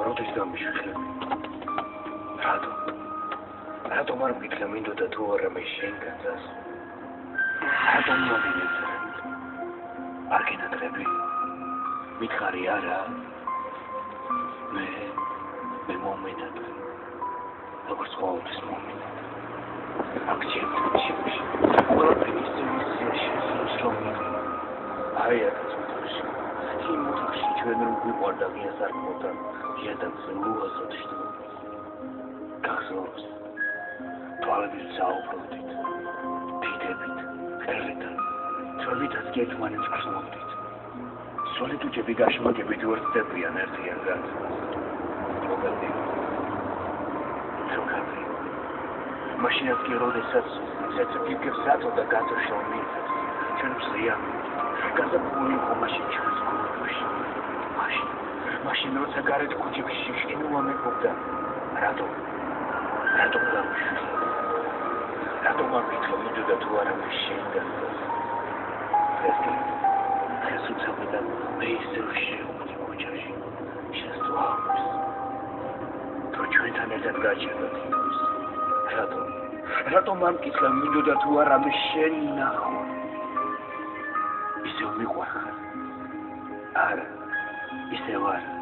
როდის დამიშხები? რატომ არ მგითხრა მინდოდა თუ არა მე შენ გაწას? რატომ მოგინეცრა? არ გინადრები? მითხარი არა? მე მომენადრე. როგორც ყოველთვის მომენადრე. აქ ჩემში. ყველაფერი ისე შესრულებული. აი აქაც მოთხოვში. იმ მოთხოვში ჩვენ რომ გვიყვარდა გიას არ მოთა. იადაგზე ლუაზად შევდით. გახსოვს. თვალებით საუბრობდით. დიდებით, ყელიდან. თვალითაც გეთმანებს გრძნობდით. სოლიტუჯები გაშმაგებით ვერცდებიან ერთიანგან. როგორი? მაშინაც კი როდესაც საწიფიკებს აწოდა გაწოშალ მიწას. ჩვენ ვზიან. გაზაფხული იყო მაშინ ჩვენს გულებში. მაშინ როცა გარეთ ქუჩებში შინულა მეფობდა. რატომ გამიშვა? რატომ არ მითხოვდა თუ არა მე შენ გასწავს? ეს უცებიდან მე ისევ შევხვდი ქუჩაში. შენს თვალებს. თუ ჩვენთან ერთად გაჩერდათ იმის. რატომ არ მკითხა მინდოდა თუ არა მე შენ ნახო? ისევ მიყვარხარ. არა, ისევ არა.